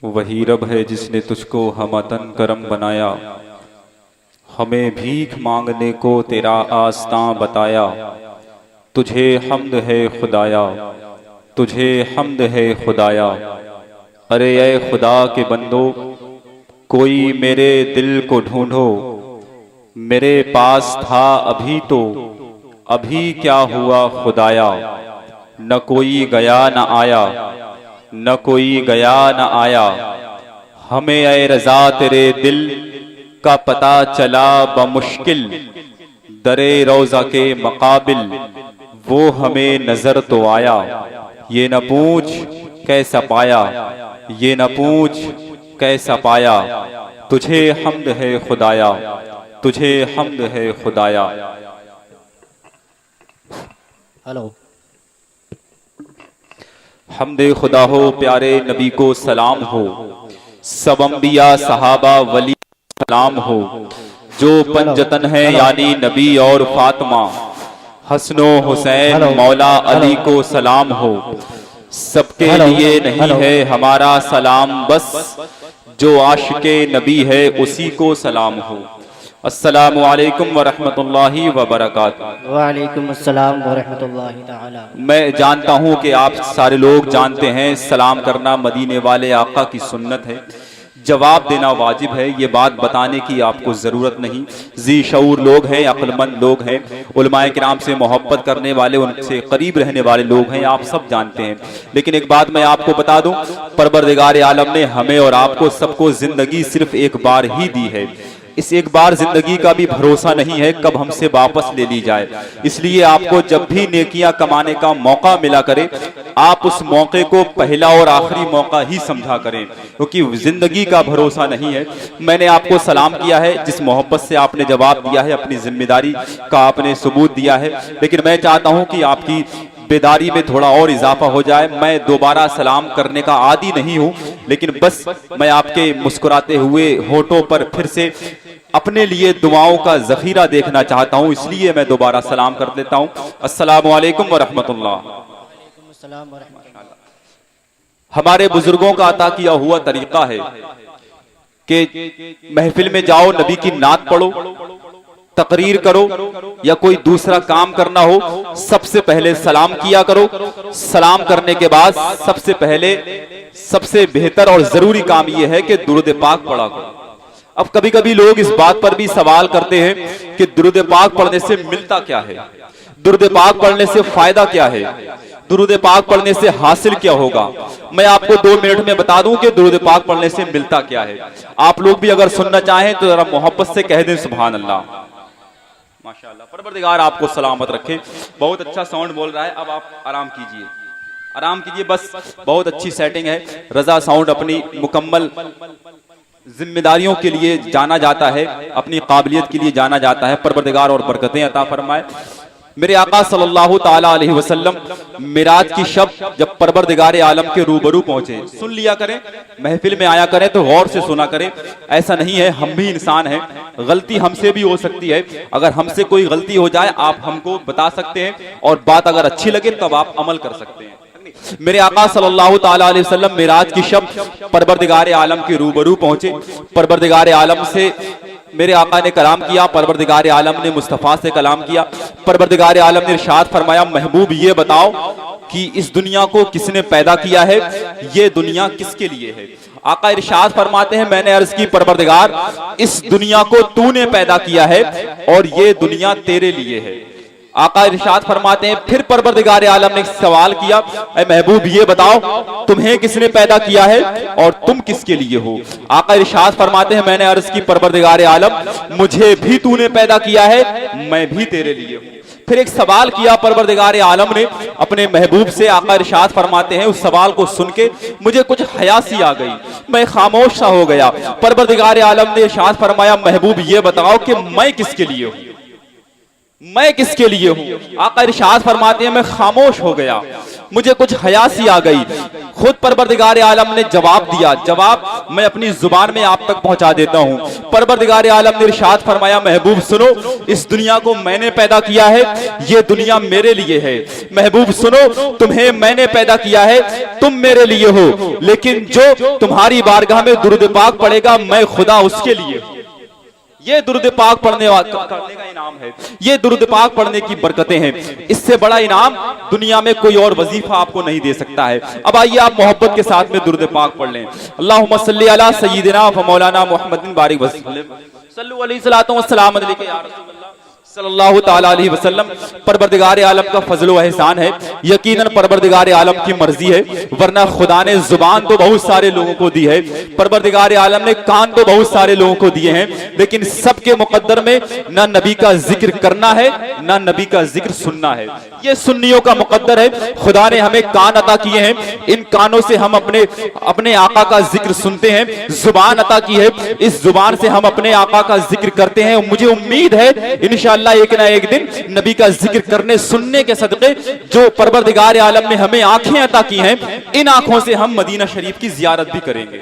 वही रब है जिसने तुझको हमतन करम बनाया, हमें भीख मांगने को तेरा आस्तां बताया। तुझे हम्द है खुदाया, तुझे हम्द है खुदाया। अरे ए खुदा के बंदो, कोई मेरे दिल को ढूंढो। मेरे पास था अभी तो, अभी क्या हुआ खुदाया। न कोई गया न आया, न कोई गया न आया। हमें ए रज़ा तेरे दिल का पता चला बमुश्किल। दरे रोज़ा के मकाबिल वो हमें नजर तो आया। ये न पूछ कैसा पाया, ये न पूछ कैसा पाया। तुझे हम्द है खुदाया, तुझे हम्द है खुदाया। हेलो। हम्दे खुदा हो, प्यारे नबी को सलाम हो। सब अंबिया सहाबा वली सलाम हो। जो पंजतन है यानी नबी और फातिमा, हसनो हुसैन मौला अली को सलाम हो। सबके लिए नहीं है हमारा सलाम, बस जो आशिके नबी है उसी को सलाम हो। अस्सलामु अलैकुम व रहमतुल्लाहि व बरकातुहू। वालेकुम अस्सलाम व रहमतुल्लाहि ताला। मैं जानता हूँ कि आप सारे लोग जानते हैं सलाम करना मदीने वाले आका की सुन्नत है, जवाब देना वाजिब है। ये बात बताने की आपको ज़रूरत नहीं। जी शऊर लोग हैं, अक्लमंद लोग हैं, उलमाए किराम से मोहब्बत करने वाले, उनसे करीब रहने वाले लोग हैं, आप सब जानते हैं। लेकिन एक बात मैं आपको बता दूं, परवरदिगार आलम ने हमें और आपको सबको जिंदगी सिर्फ एक बार ही दी है। इस एक बार जिंदगी का भी भरोसा नहीं है कब हमसे वापस ले ली जाए। इसलिए आपको जब भी नेकियां कमाने का मौका मिला करे, आप उस मौके को पहला और आखिरी मौका ही समझा करें, क्योंकि जिंदगी का भरोसा नहीं है। मैंने आपको सलाम किया है, जिस मोहब्बत से आपने जवाब दिया है, अपनी जिम्मेदारी का आपने सबूत दिया है, लेकिन मैं चाहता हूं कि आपकी बेदारी में थोड़ा और इजाफा हो जाए। मैं दोबारा सलाम करने का आदी नहीं हूं, लेकिन बस मैं आपके मुस्कुराते हुए होठों पर फिर से अपने लिए दुआओं का जखीरा देखना चाहता हूं, इसलिए मैं दोबारा सलाम कर देता हूं। अस्सलामु अलैकुम व रहमतुल्लाह। हमारे बुजुर्गों का अता किया हुआ तरीका है कि महफिल में जाओ, नबी की नात पढ़ो, तकरीर करो या कोई दूसरा काम करना हो, सबसे पहले सलाम किया करो। सलाम करने के बाद सबसे पहले सबसे बेहतर और जरूरी काम यह है कि दुरूद पाक पढ़ा करो। अब कभी कभी लोग इस बात पर भी सवाल करते हैं कि दुरूद पाक पढ़ने से मिलता क्या है, दुरूद पाक पढ़ने से फायदा क्या है, दुरूद पाक पढ़ने से हासिल क्या होगा। मैं आपको 2 मिनट में बता दूं कि दुरूद पाक पढ़ने से मिलता क्या है। आप लोग भी अगर सुनना चाहें तो जरा मोहब्बत से कह दें सुभान अल्लाह। माशाअल्लाह, परवरदिगार आपको सलामत रखे। बहुत अच्छा साउंड बोल रहा है, अब आप आराम कीजिए, आराम कीजिए, बस बहुत अच्छी सेटिंग है। रजा साउंड अपनी मुकम्मल जिम्मेदारियों के लिए जाना जाता है, अपनी काबिलियत के लिए जाना जाता है। परवरदिगार और बरकतें अता फरमाए। मेरे आका सल्लल्लाहु ताला अलैहि वसल्लम मिराज की शब जब परवरदिगार आलम के रूबरू पहुंचे, सुन लिया करें, महफिल में आया करें तो गौर से सुना करें। ऐसा नहीं है, हम भी इंसान हैं, गलती हमसे भी हो सकती है। अगर हमसे कोई गलती हो जाए आप हमको बता सकते हैं, और बात अगर अच्छी लगे तब आप अमल कर सकते हैं। मेरे आका सल्लल्लाहु ताला अलैहि वसल्लम मिराज की शब परवरदिगार आलम के रूबरू पहुंचे। परवरदिगार आलम से मेरे आका ने कलाम किया, परवरदिगार आलम ने मुस्तफ़ा से कलाम किया। परवरदिगार आलम ने इरशाद फरमाया, महबूब ये बताओ कि इस दुनिया को किसने पैदा किया है, ये दुनिया किसके लिए है। आका इरशाद फरमाते हैं, मैंने अर्ज की परवरदिगार इस दुनिया को तूने पैदा किया है और ये दुनिया तेरे लिए है। आका इरशाद फरमाते हैं, फिर परवरदिगार आलम ने सवाल किया, ऐ महबूब ये बताओ तुम्हें किसने पैदा किया है और तुम किसके लिए हो। आका इरशाद फरमाते हैं, मैंने अर्ज की परवरदिगार आलम मुझे भी तूने पैदा किया है, मैं भी तेरे लिए हूं। फिर एक सवाल किया परवरदिगार आलम ने अपने महबूब से। आका इरशाद फरमाते हैं, उस सवाल को सुन के मुझे कुछ हया सी आ गई, मैं खामोश सा हो गया। परवरदिगार आलम ने इरशाद फरमाया, महबूब ये बताओ कि मैं किसके लिए हूं, मैं किसके लिए हूं। आका इरशाद फरमाते हैं, मैं खामोश हो गया। मुझे कुछ हयासी आ गई। खुद परवरदिगार आलम ने जवाब दिया, जवाब मैं अपनी जुबान में आप तक पहुंचा देता हूं। परवरदिगार आलम ने इरशाद फरमाया, महबूब सुनो, इस दुनिया को मैंने पैदा किया है, ये दुनिया मेरे लिए है। महबूब सुनो, तुम्हें मैंने पैदा किया है, तुम मेरे लिए हो, लेकिन जो तुम्हारी बारगाह में दुरूद पाक पढ़ेगा, मैं खुदा उसके लिए हूं। ये दुरूद पाक पढ़ने का इनाम है, ये दुरूद पाक पढ़ने की बरकतें हैं। इससे बड़ा इनाम दुनिया में कोई और वजीफा आपको नहीं दे सकता है। अब आइए आप मोहब्बत के साथ में दुरूद पाक पढ़ लें। अल्लाहुम्मा सल्ली अला सय्यिदिना व मौलाना मुहम्मदिन बारिक वसल्लम सल्लु अलैहि सलातो व सलाम अलैका या रसूल अल्लाह सल्लल्लाहु ताला अलैहि वसल्लम। परवरदिगार आलम का फजल व एहसान है, यकीनन परवरदिगार आलम की मर्जी है, वरना खुदा ने जुबान तो बहुत सारे लोगों को दी है, परवरदिगार आलम ने कान तो बहुत सारे लोगों को दिए हैं, लेकिन सबके मुकद्दर में ना नबी का जिक्र करना है, ना नबी का जिक्र सुनना है। ये सुन्नियों का मुकद्दर है। खुदा ने हमें कान अता किए हैं, इन कानों से हम अपने आका का जिक्र सुनते हैं। जुबान अता की है, इस जुबान से हम अपने आका का जिक्र करते हैं। मुझे उम्मीद है इंशाअल्लाह एक ना एक दिन नबी का जिक्र करने सुनने के सदक़े जो परवरदिगार आलम ने हमें आंखें अता की हैं, इन आंखों से हम मदीना शरीफ की जियारत भी करेंगे।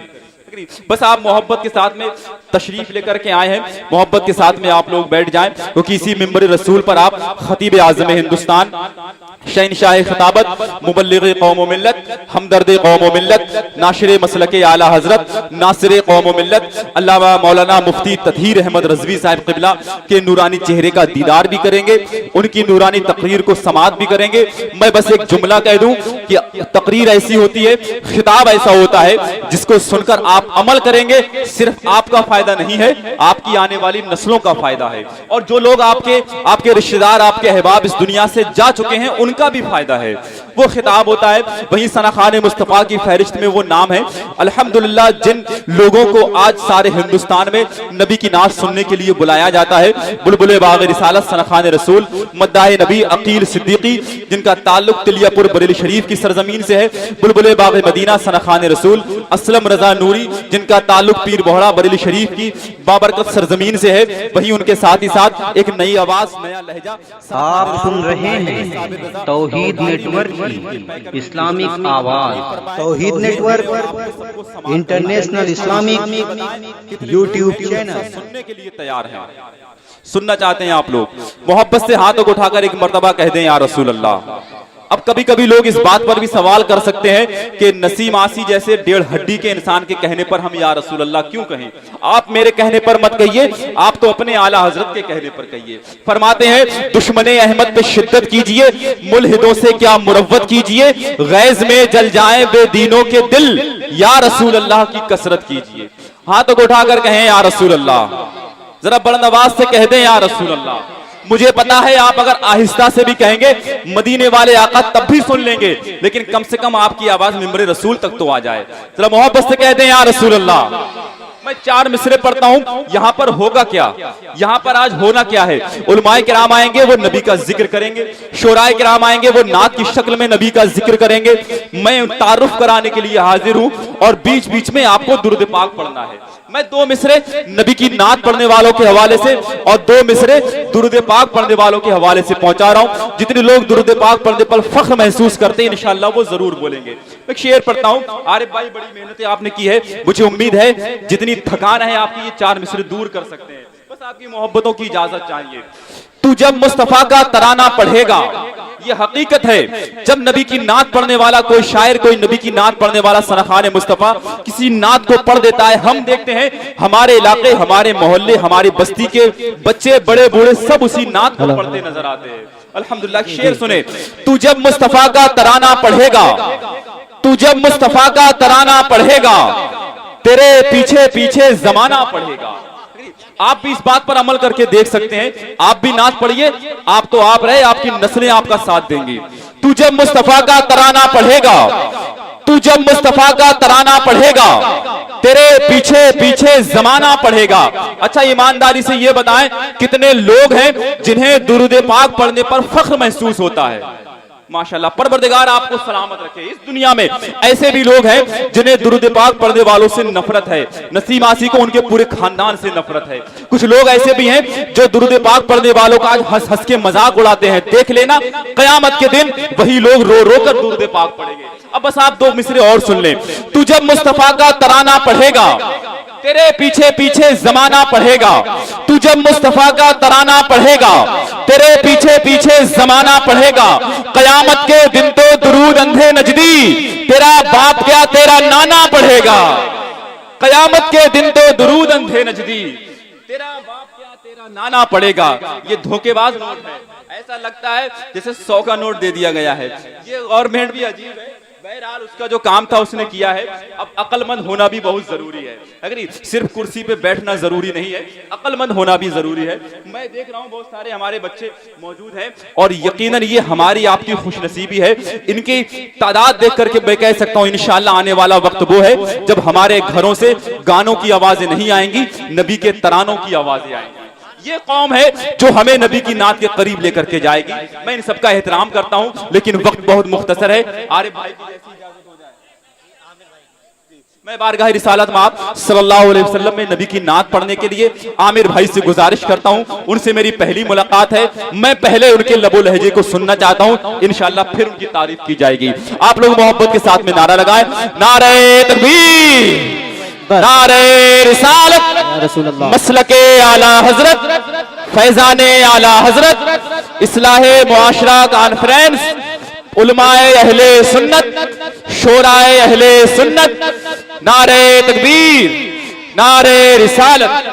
बस आप मोहब्बत के साथ में तशरीफ लेकर के आए हैं, मोहब्बत के साथ में आप लोग बैठ जाएं, क्योंकि इसी मिंबर रसूल पर आप खतीब आज़म हिंदुस्तान, शहनशाह खिताबत, मुबल्लिग़ कौम व मिल्लत, हमदर्द कौम व मिल्लत, नाशिर मसलक आला हजरत, नासिर कौम व मिल्लत अल्लामा मौलाना मुफ्ती ततहीर अहमद रज़वी साहब क़िबला के नूरानी चेहरे का दीदार भी करेंगे, उनकी नूरानी तकरीर को समाअत भी करेंगे। मैं बस एक जुमला कह दूं कि तकरीर ऐसी होती है, खिताब ऐसा होता है जिसको सुनकर आप अमल करेंगे, सिर्फ आपका फायदा नहीं है, आपकी आने वाली नस्लों का फायदा है, और जो लोग आपके रिश्तेदार, आपके अहबाब इस दुनिया से जा चुके हैं, उनका भी फायदा है। वो खिताब होता है। वहीं सनाखाने मुस्तफा की फहरिस्त में वो नाम है। अल्हम्दुलिल्लाह, जिन लोगों को आज सारे हिंदुस्तान में नबी की नात सुनने के लिए बुलाया जाता है, बुलबुल बाग रिसालत सनाखाने रसूल मद्दाह नबी अकील सिद्दीकी, जिनका ताल्लुक तिलियापुर बरेली शरीफ की सरजमीन से है, बुलबुल बाग मदीना सनाखाने रसूल असलम रजा नूरी, जिनका ताल्लुक पीर बोहरा बरेली शरीफ की बाबरकत सरजमीन से है, वहीं उनके साथ ही साथ एक नई आवाज, नया लहजा। आप सुन रहे हैं तौहीद नेटवर्क की इस्लामिक आवाज, Tauheed network international Islamic YouTube channel. सुनने के लिए तैयार हैं, सुनना चाहते हैं आप लोग, मोहब्बत से हाथों को उठाकर एक मर्तबा कह दें या रसूल अल्लाह। अब कभी कभी लोग इस बात पर भी सवाल कर सकते हैं कि नसीम आसी जैसे 1.5 हड्डी के इंसान के कहने पर हम या रसूल अल्लाह क्यों कहें? आप मेरे कहने पर मत कहिए, आप तो अपने आला हजरत के कहने पर कहिए। फरमाते हैं, दुश्मने अहमद पे शिद्दत कीजिए, मुल्हिदों से क्या मुरव्वत कीजिए, गैज में जल जाए बेदीनों के दिल, या रसूल अल्लाह की कसरत कीजिए। हाथों को उठाकर कहें या रसूल अल्लाह, जरा बुलंद आवाज से कह दें या रसूल अल्लाह। मुझे पता है आप अगर आहिस्ता से भी कहेंगे मदीने वाले आका तब भी सुन लेंगे, लेकिन कम से कम आपकी आवाज मिंबर रसूल तक तो आ जाए। जरा मोहब्बत से कह दें या रसूल अल्लाह। मैं 4 मिसरे पढ़ता हूं, यहां पर होगा क्या, यहां पर आज होना क्या है? उलमाए किराम आएंगे, वो नबी का जिक्र करेंगे, शोराए किराम आएंगे, वो नात की शक्ल में नबी का जिक्र करेंगे। मैं तारुफ कराने के लिए हाजिर हूं, और बीच बीच में आपको दुरूद पाक पढ़ना है। मैं 2 मिसरे नबी की नात पढ़ने वालों के हवाले से और 2 मिसरे दुरूद पाक पढ़ने वालों के हवाले से पहुंचा रहा हूं। जितने लोग दुरूद पाक पढ़ने पर फख्र महसूस करते हैं, इंशाअल्लाह वो जरूर बोलेंगे। एक शेर पढ़ता हूं। आरिफ भाई, बड़ी मेहनत आपने की है, मुझे उम्मीद है जितनी थकान है आपकी ये 4 मिसरे दूर कर सकते हैं। बस आपकी मोहब्बतों की इजाजत चाहिए। तू जब मुस्तफा का तराना पढ़ेगा, ये हकीकत है, जब नबी की नात पढ़ने वाला कोई शायर, कोई नबी की नात पढ़ने वाला सनाखाने मुस्तफा किसी नात को पढ़ देता है, हम देखते हैं हमारे इलाके, हमारे मोहल्ले, हमारी बस्ती के बच्चे, बड़े बूढ़े सब उसी नात को पढ़ते नजर आते हैं। अल्हम्दुलिल्लाह, शेर सुने। तू जब मुस्तफा का तराना पढ़ेगा, तू जब मुस्तफा का तराना पढ़ेगा, तेरे पीछे पीछे जमाना पढ़ेगा। आप भी इस बात पर अमल करके देख सकते हैं। आप भी नात पढ़िए, आप तो आप रहे, आपकी नस्लें आपका साथ देंगी। तू जब मुस्तफा का तराना पढ़ेगा, तू जब मुस्तफा का तराना पढ़ेगा, तेरे पीछे पीछे जमाना पढ़ेगा। अच्छा, ईमानदारी से ये बताएं, कितने लोग हैं जिन्हें दुरूद पाक पढ़ने पर फख्र महसूस होता है? माशाल्लाह, परवरदिगार आपको सलामत रखे। इस दुनिया में ऐसे भी लोग हैं जिन्हें दुरूद पाक पढ़ने वालों से नफरत है, नसीम आसी को उनके पूरे खानदान से नफरत है। कुछ लोग ऐसे भी हैं जो दुरूद पाक पढ़ने वालों का आज हंस हंस के मजाक उड़ाते हैं। देख लेना कयामत के दिन वही लोग रो रो कर दुरूद पाक पढ़ेंगे। अब बस आप दो मिसरे और सुन लें। तू जब मुस्तफा का तराना पढ़ेगा तेरे पीछे पीछे जमाना पढ़ेगा। तू जब मुस्तफा का तराना पढ़ेगा तेरे पीछे पीछे जमाना पढ़ेगा। कयामत के दिन तो दुरूद अंधे नजदी तेरा बाप क्या तेरा नाना पढ़ेगा। कयामत के दिन तो दुरूद अंधे नजदी तेरा बाप क्या तेरा नाना पढ़ेगा। ये धोखेबाज नोट है, ऐसा लगता है जैसे 100 का नोट दे दिया गया है। ये गवर्नमेंट भी अजीब है। बहरहाल उसका जो काम था उसने किया है। अब अक्लमंद होना भी बहुत जरूरी है। अगर सिर्फ कुर्सी पे बैठना जरूरी नहीं है, अक्लमंद होना भी जरूरी है। मैं देख रहा हूँ बहुत सारे हमारे बच्चे मौजूद हैं और यकीनन ये हमारी आपकी खुशनसीबी है। इनकी तादाद देख करके मैं कह सकता हूँ इंशाअल्लाह आने वाला वक्त वो है जब हमारे घरों से गानों की आवाजें नहीं आएंगी, नबी के तरानों की आवाजें आएंगी। ये कौम है जो हमें नबी की नात के करीब लेकर के जाएगी। मैं इन सबका एहतराम करता हूं, लेकिन वक्त बहुत मुख्तसर है। आरिफ भाई की जैसी इजाजत हो जाए। मैं बारगाह रिसालत में आप सल्लल्लाहु अलैहि वसल्लम में नबी की नात पढ़ने के लिए आमिर भाई से गुजारिश करता हूं। उनसे मेरी पहली मुलाकात है। मैं पहले उनके लबो लहजे को सुनना चाहता हूं, इंशाअल्लाह फिर उनकी तारीफ की जाएगी। आप लोग मोहब्बत के साथ में नारा लगाएं, नारे तकबीर, नारे रिसालत, मसलके आला हजरत, फैजाने आला हजरत, इस्लाहे मुआशरा कॉन्फ्रेंस, उलमाए अहले सुन्नत, शोराए अहले सुन्नत, नारे तकबीर, नारे रिसालत।